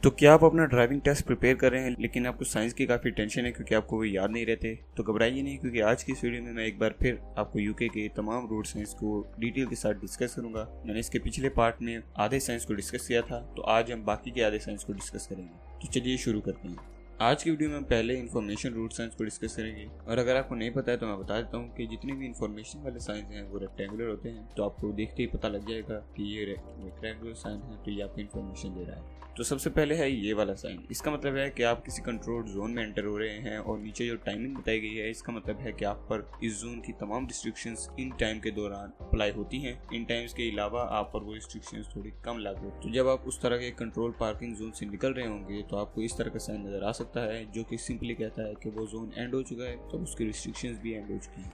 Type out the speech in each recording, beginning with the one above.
तो क्या आप अपना ड्राइविंग टेस्ट प्रिपेयर कर रहे हैं लेकिन आपको साइंस की काफ़ी टेंशन है क्योंकि आपको वो याद नहीं रहते? तो घबराइए नहीं, क्योंकि आज की इस वीडियो में मैं एक बार फिर आपको यूके के तमाम रोड साइंस को डिटेल के साथ डिस्कस करूंगा। मैंने इसके पिछले पार्ट में आधे साइंस को डिस्कस किया था, तो आज हम बाकी के आधे साइंस को डिस्कस करेंगे। तो चलिए शुरू करते हैं। आज की वीडियो में हम पहले इन्फॉर्मेशन रूट साइंस को डिस्कस करेंगे, और अगर आपको नहीं पता है तो मैं बता देता हूँ कि जितने भी इन्फॉर्मेशन वाले साइंस हैं वो रेक्टेंगुलर होते हैं। तो आपको देखते ही पता लग जाएगा कि ये रेक्टेंगुलर साइन है, तो ये आपको इन्फॉर्मेशन दे रहा है। तो सबसे पहले है ये वाला साइन। इसका मतलब है कि आप किसी कंट्रोल जोन में एंटर हो रहे हैं, और नीचे जो टाइमिंग बताई गई है इसका मतलब है कि आप पर इस जोन की तमाम रिस्ट्रिक्शंस इन टाइम के दौरान अप्लाई होती हैं। इन टाइम्स के अलावा आप पर वो रिस्ट्रिक्शंस थोड़ी कम लागू। तो जब आप उस तरह के कंट्रोल पार्किंग जोन से निकल रहे होंगे तो आपको इस तरह का साइन नजर आ सकता है, जो कि सिंपली कहता है कि वो जोन एंड हो चुका है, तो उसकी रिस्ट्रिक्शंस भी एंड हो चुकी हैं।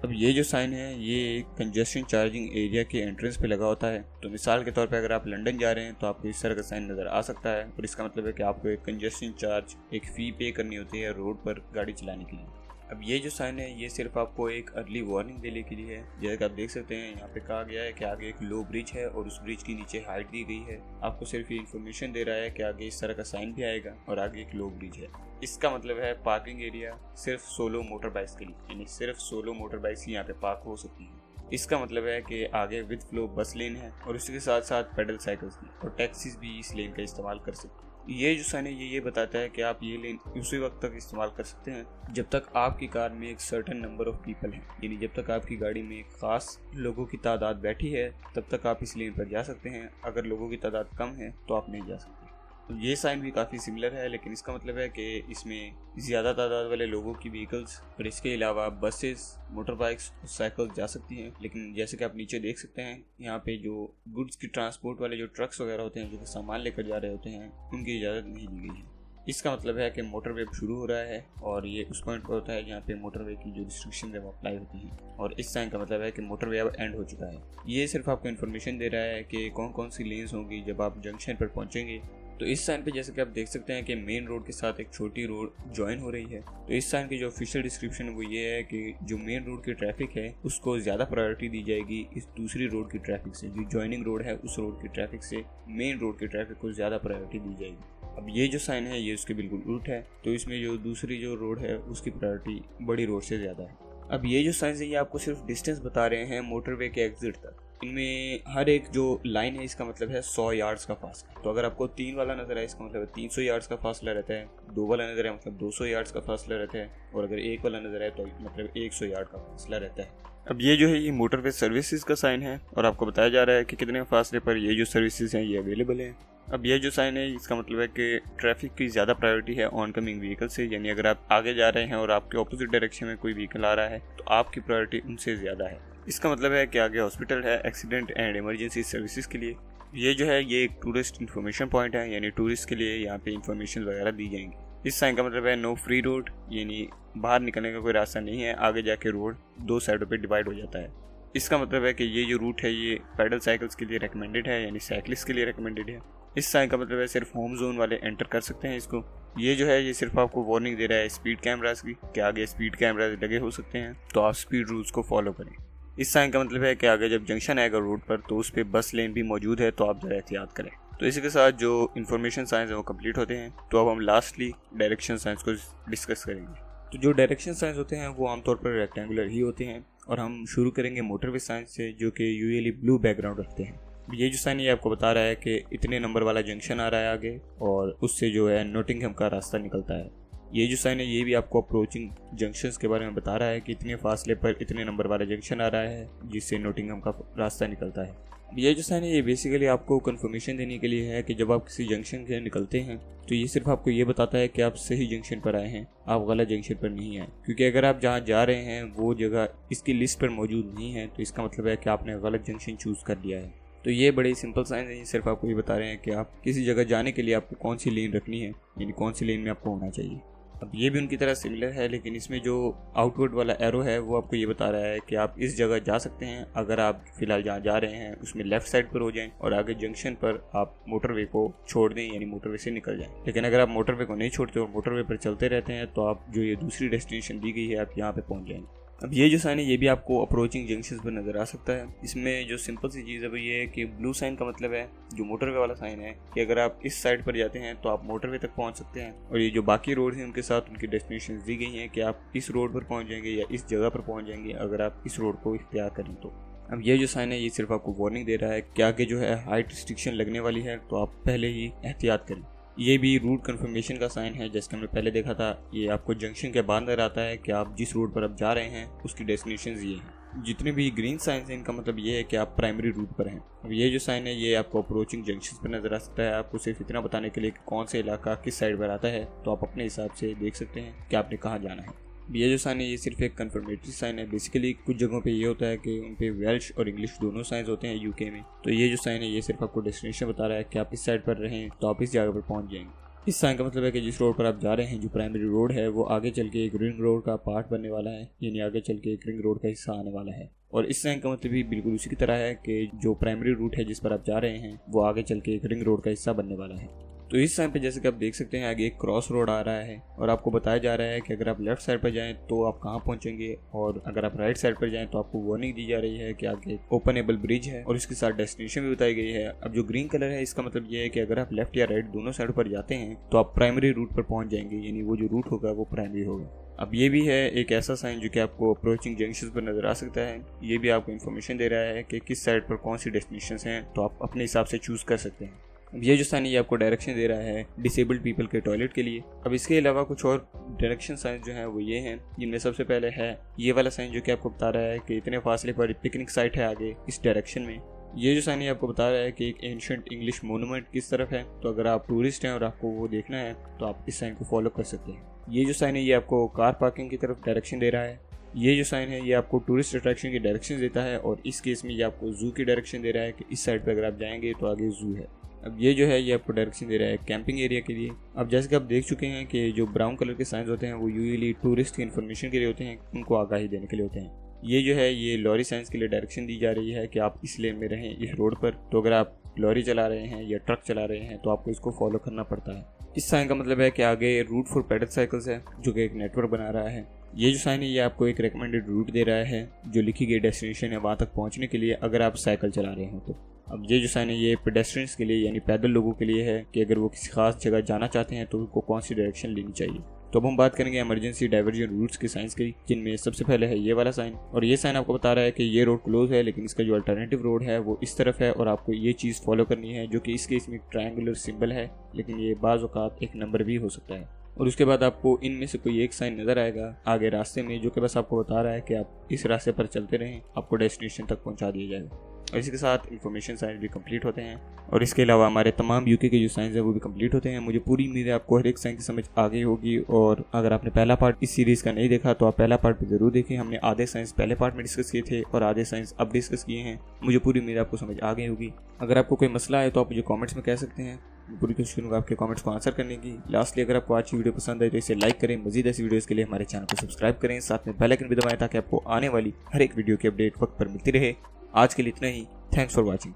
अब ये जो साइन है ये कंजेशन चार्जिंग एरिया के एंट्रेंस पे लगा होता है। तो मिसाल के तौर पे अगर आप लंदन जा रहे हैं तो आपको इस तरह का साइन नज़र आ सकता है, और इसका मतलब है कि आपको एक कंजेशन चार्ज, एक फ़ी पे करनी होती है रोड पर गाड़ी चलाने के लिए। अब ये जो साइन है ये सिर्फ आपको एक अर्ली वार्निंग देने के लिए है। जैसे कि आप देख सकते हैं यहाँ पे कहा गया है कि आगे एक लो ब्रिज है और उस ब्रिज के नीचे हाइट दी गई है। आपको सिर्फ ये इन्फॉर्मेशन दे रहा है कि आगे इस तरह का साइन भी आएगा और आगे एक लो ब्रिज है। इसका मतलब है पार्किंग एरिया सिर्फ सोलो मोटर बाइक्स के लिए, यानी सिर्फ सोलो मोटर बाइक्स ही यहाँ पे पार्क हो सकती है। इसका मतलब है कि आगे विद फ्लो बस लेन है और उसके साथ साथ पेडल साइकिल्स भी और टैक्सीज भी इस लेन का इस्तेमाल कर सकते हैं। ये जो साइन है ये बताता है कि आप ये लेन उसी वक्त तक इस्तेमाल कर सकते हैं जब तक आपकी कार में एक सर्टेन नंबर ऑफ पीपल हैं, यानी जब तक आपकी गाड़ी में एक खास लोगों की तादाद बैठी है तब तक आप इस लेन पर जा सकते हैं। अगर लोगों की तादाद कम है तो आप नहीं जा सकते। तो ये साइन भी काफ़ी सिमिलर है, लेकिन इसका मतलब है कि इसमें ज़्यादा तादाद वाले लोगों की व्हीकल्स और इसके अलावा बसेस, मोटर बाइक्स और साइकिल जा सकती हैं। लेकिन जैसे कि आप नीचे देख सकते हैं यहाँ पे जो गुड्स की ट्रांसपोर्ट वाले जो ट्रक्स वगैरह होते हैं जो कि सामान लेकर जा रहे होते हैं उनकी इजाज़त नहीं दी गई है। इसका मतलब है कि मोटरवे शुरू हो रहा है और ये उस पॉइंट पर होता है जहाँ पे मोटरवे की जो रिस्ट्रिक्शन है वो अप्लाई होती हैं, और इस साइन का मतलब है कि मोटरवे अब एंड हो चुका है। ये सिर्फ आपको इन्फॉर्मेशन दे रहा है कि कौन कौन सी लेन्स होंगी जब आप जंक्शन पर पहुँचेंगे। तो इस साइन पे जैसे कि आप देख सकते हैं कि मेन रोड के साथ एक छोटी रोड ज्वाइन हो रही है। तो इस साइन की जो ऑफिशियल डिस्क्रिप्शन है वो ये है कि जो मेन रोड की ट्रैफिक है उसको ज़्यादा प्रायोरिटी दी जाएगी इस दूसरी रोड की ट्रैफिक से। जो ज्वाइनिंग रोड है उस रोड की ट्रैफिक से मेन रोड की ट्रैफिक को ज़्यादा प्रायोरिटी दी जाएगी। अब ये जो साइन है ये उसके बिल्कुल उल्ट है, तो इसमें जो दूसरी जो रोड है उसकी प्रायोरिटी बड़ी रोड से ज़्यादा है। अब ये जो साइंस है ये आपको सिर्फ डिस्टेंस बता रहे हैं मोटरवे के एग्जिट तक। इनमें हर एक जो लाइन है इसका मतलब है 100 यार्ड्स का फासला। तो अगर आपको 3 वाला नजर है इसका मतलब 300 यार्ड्स का फासला रहता है, 2 वाला नजर है मतलब 200 यार्ड्स का फासला रहता है, और अगर 1 वाला नजर है तो मतलब 100 यार्ड का फासला रहता है। अब ये जो है ये मोटरवे सर्विसेज का साइन है और आपको बताया जा रहा है कि कितने फासले पर ये जो सर्विसेज हैं ये अवेलेबल हैं। अब ये जो साइन है इसका मतलब है कि ट्रैफिक की ज़्यादा प्रायोरिटी है ऑन कमिंग व्हीकल से, यानी अगर आप आगे जा रहे हैं और आपके ऑपोजिट डायरेक्शन में कोई व्हीकल आ रहा है तो आपकी प्रायोरिटी उनसे ज़्यादा है। इसका मतलब है कि आगे हॉस्पिटल है एक्सीडेंट एंड इमरजेंसी सर्विसेज के लिए। ये जो है ये एक टूरिस्ट इन्फॉर्मेशन पॉइंट है, यानी टूरिस्ट के लिए यहाँ पे इन्फॉर्मेशन वगैरह दी जाएंगी। इस साइन का मतलब है नो फ्री रोड, यानी बाहर निकलने का कोई रास्ता नहीं है। आगे जाके रोड 2 साइडों पे डिवाइड हो जाता है। इसका मतलब है कि ये जो रूट है ये पैडल साइकिल्स के लिए रिकमेंडेड है, यानी साइकिलिस्ट के लिए रिकमेंडेड है। इस साइन का मतलब है सिर्फ होम जोन वाले एंटर कर सकते हैं इसको। ये जो है ये सिर्फ आपको वार्निंग दे रहा है स्पीड कैमरास की, कि आगे स्पीड कैमरास लगे हो सकते हैं तो आप स्पीड रूल्स को फॉलो करें। इस साइन का मतलब है कि आगे जब जंक्शन आएगा रोड पर तो उस पर बस लेन भी मौजूद है, तो आप ज़रा एहतियात करें। तो इसी के साथ जो इन्फॉर्मेशन साइंस है वो कंप्लीट होते हैं। तो अब हम लास्टली डायरेक्शन साइंस को डिस्कस करेंगे। तो जो डायरेक्शन साइंस होते हैं वो आमतौर पर रेक्टेंगुलर ही होते हैं, और हम शुरू करेंगे मोटरवे साइंस से जो कि यूजुअली ब्लू बैकग्राउंड रखते हैं। ये जो साइन ये आपको बता रहा है कि इतने नंबर वाला जंक्शन आ रहा है आगे, और उससे जो है नोटिंगहम का रास्ता निकलता है। ये जो साइन है ये भी आपको अप्रोचिंग जंक्शंस के बारे में बता रहा है कि इतने फासले पर इतने नंबर वाला जंक्शन आ रहा है जिससे नोटिंगहम का रास्ता निकलता है। ये जो साइन है ये बेसिकली आपको कंफर्मेशन देने के लिए है कि जब आप किसी जंक्शन से निकलते हैं तो ये सिर्फ आपको ये बताता है कि आप सही जंक्शन पर आए हैं, आप गलत जंक्शन पर नहीं आए। क्योंकि अगर आप जहाँ जा रहे हैं वो जगह इसकी लिस्ट पर मौजूद नहीं है तो इसका मतलब है कि आपने गलत जंक्शन चूज़ कर लिया है। तो ये बड़े सिंपल साइन है, ये सिर्फ आपको ये बता रहे हैं कि आप किसी जगह जाने के लिए आपको कौन सी लेन रखनी है, यानी कौन सी लेन में आपको होना चाहिए। अब ये भी उनकी तरह सिमिलर है, लेकिन इसमें जो आउटवर्ड वाला एरो है वो आपको ये बता रहा है कि आप इस जगह जा सकते हैं अगर आप फिलहाल जहाँ जा रहे हैं उसमें लेफ्ट साइड पर हो जाएं और आगे जंक्शन पर आप मोटरवे को छोड़ दें, यानी मोटरवे से निकल जाएं। लेकिन अगर आप मोटरवे को नहीं छोड़ते और मोटरवे पर चलते रहते हैं तो आप जो ये दूसरी डेस्टिनेशन दी गई है आप यहाँ पे पहुँच जाएंगे। अब ये जो साइन है ये भी आपको अप्रोचिंग जंक्शन पर नजर आ सकता है। इसमें जो सिंपल सी चीज़ है वो ये है कि ब्लू साइन का मतलब है जो मोटरवे वाला साइन है कि अगर आप इस साइड पर जाते हैं तो आप मोटरवे तक पहुंच सकते हैं, और ये जो बाकी रोड हैं उनके साथ उनकी डेस्टिनेशन दी गई हैं कि आप इस रोड पर पहुंच जाएंगे या इस जगह पर पहुंच जाएंगे अगर आप इस रोड को इख्तियार करें तो। अब ये जो साइन है ये सिर्फ आपको वार्निंग दे रहा है कि आगे जो है हाइट रिस्ट्रिक्शन लगने वाली है, तो आप पहले ही एहतियात करें। ये भी रूट कन्फर्मेशन का साइन है, जैसे हमने पहले देखा था। ये आपको जंक्शन के बाद नजर आता है कि आप जिस रोड पर आप जा रहे हैं उसकी डेस्टिनेशन ये हैं। जितने भी ग्रीन साइन हैं इनका मतलब ये है कि आप प्राइमरी रूट पर हैं। अब ये जो साइन है ये आपको अप्रोचिंग जंक्शन पर नजर आ सकता है, आपको सिर्फ इतना बताने के लिए कि कौन सा इलाका किस साइड पर आता है, तो आप अपने हिसाब से देख सकते हैं कि आपने कहाँ जाना है। ये जो साइन है ये सिर्फ एक कन्फर्मेटरी साइन है। बेसिकली कुछ जगहों पे ये होता है कि उन पे वेल्श और इंग्लिश दोनों साइंस होते हैं यूके में, तो ये जो साइन है ये सिर्फ आपको डेस्टिनेशन बता रहा है कि आप इस साइड पर रहें तो आप इस जगह पर पहुंच जाएंगे। इस साइन का मतलब है कि जिस रोड पर आप जा रहे हैं जो प्राइमरी रोड है वो आगे चल के एक रिंग रोड का पार्ट बनने वाला है, यानी आगे चल के एक रिंग रोड का हिस्सा आने वाला है। और इस साइन का मतलब भी बिल्कुल उसी की तरह है कि जो प्राइमरी रूट है जिस पर आप जा रहे हैं वो आगे चल के एक रिंग रोड का हिस्सा बनने वाला है। तो इस साइन पे जैसे कि आप देख सकते हैं आगे एक क्रॉस रोड आ रहा है और आपको बताया जा रहा है कि अगर आप लेफ्ट साइड पर जाएं तो आप कहां पहुंचेंगे, और अगर आप राइट साइड पर जाएं तो आपको वार्निंग दी जा रही है कि आगे ओपनेबल ब्रिज है और इसके साथ डेस्टिनेशन भी बताई गई है। अब जो ग्रीन कलर है इसका मतलब ये है कि अगर आप लेफ्ट या राइट दोनों साइड पर जाते हैं तो आप प्राइमरी रूट पर पहुंच जाएंगे, यानी वो जो रूट होगा वो प्राइमरी होगा। अब ये भी है एक ऐसा साइन जो कि आपको अप्रोचिंग जंक्शन पर नजर आ सकता है। ये भी आपको इन्फॉर्मेशन दे रहा है कि किस साइड पर कौन सी डेस्टिनेशन हैं, तो आप अपने हिसाब से चूज कर सकते हैं। अब ये जो साइन है ये आपको डायरेक्शन दे रहा है डिसेबल्ड पीपल के टॉयलेट के लिए। अब इसके अलावा कुछ और डायरेक्शन साइन जो हैं वो ये हैं, जिनमें सबसे पहले है ये वाला साइन जो कि आपको बता रहा है कि इतने फासले पर पिकनिक साइट है आगे इस डायरेक्शन में। ये जो साइन है आपको बता रहा है कि एक एंशिएंट इंग्लिश मोनूमेंट किस तरफ है, तो अगर आप टूरिस्ट हैं और आपको वो देखना है तो आप इस साइन को फॉलो कर सकते हैं। ये जो साइन है ये आपको कार पार्किंग की तरफ डायरेक्शन दे रहा है। ये जो साइन है ये आपको टूरिस्ट अट्रैक्शन की डायरेक्शन देता है, और इस केस में ये आपको जू की डायरेक्शन दे रहा है कि इस साइड पर अगर आप जाएंगे तो आगे जू है। अब ये जो है ये आपको डायरेक्शन दे रहा है कैंपिंग एरिया के लिए। अब जैसे कि आप देख चुके हैं कि जो ब्राउन कलर के साइंस होते हैं वो यूजुअली टूरिस्ट की इन्फॉर्मेशन के लिए होते हैं, उनको आगाही देने के लिए होते हैं। ये जो है ये लॉरी साइंस के लिए डायरेक्शन दी जा रही है कि आप इस लेन में रहें इस रोड पर, तो अगर आप लॉरी चला रहे हैं या ट्रक चला रहे हैं तो आपको इसको फॉलो करना पड़ता है। इस साइन का मतलब है कि आगे रूट फॉर पेडल साइकिल्स है जो कि एक नेटवर्क बना रहा है। ये जो साइन है ये आपको एक रिकमेंडेड रूट दे रहा है जो लिखी गई डेस्टिनेशन है वहाँ तक पहुँचने के लिए अगर आप साइकिल चला रहे हो तो। अब ये जो साइन है ये पेडेस्ट्रियंस के लिए यानी पैदल लोगों के लिए है कि अगर वो किसी खास जगह जाना चाहते हैं तो उनको कौन सी डायरेक्शन लेनी चाहिए। तो अब हम बात करेंगे इमरजेंसी डाइवर्जन रूट्स के साइंस की, जिनमें सबसे पहले है ये वाला साइन। और ये साइन आपको बता रहा है कि ये रोड क्लोज है लेकिन इसका जो अल्टरनेटिव रोड है वो इस तरफ है और आपको ये चीज़ फॉलो करनी है, जो कि इस केस में ट्रायंगुलर सिंबल है लेकिन ये बाज़ औक़ात एक नंबर भी हो सकता है। और उसके बाद आपको इनमें से कोई एक साइन नज़र आएगा आगे रास्ते में जो कि बस आपको बता रहा है कि आप इस रास्ते पर चलते रहें, आपको डेस्टिनेशन तक पहुंचा दिया जाएगा। और इसके साथ इन्फॉर्मेशन साइंस भी कंप्लीट होते हैं, और इसके अलावा हमारे तमाम यूके के जो साइंस है वो भी कंप्लीट होते हैं। मुझे पूरी उम्मीद है आपको हर एक साइंस की समझ आ गई होगी, और अगर आपने पहला पार्ट इस सीरीज़ का नहीं देखा तो आप पहला पार्ट भी ज़रूर देखें। हमने आधे साइंस पहले पार्ट में डिस्कस किए थे और आधे साइंस अब डिस्कस किए हैं। मुझे पूरी उम्मीद आपको समझ आ गई होगी। अगर आपको कोई मसला है तो आप मुझे कॉमेंट्स में कह सकते हैं, पूरी कोशिश करूँगा आपके कमेंट्स को आंसर करने की। लास्टली अगर आपको आज की वीडियो पसंद आए तो इसे लाइक करें, मजीद ऐसी वीडियोस के लिए हमारे चैनल को सब्सक्राइब करें, साथ में बेल आइकन भी दबाएं ताकि आपको आने वाली हर एक वीडियो की अपडेट वक्त पर मिलती रहे। आज के लिए इतना ही। Thanks for watching.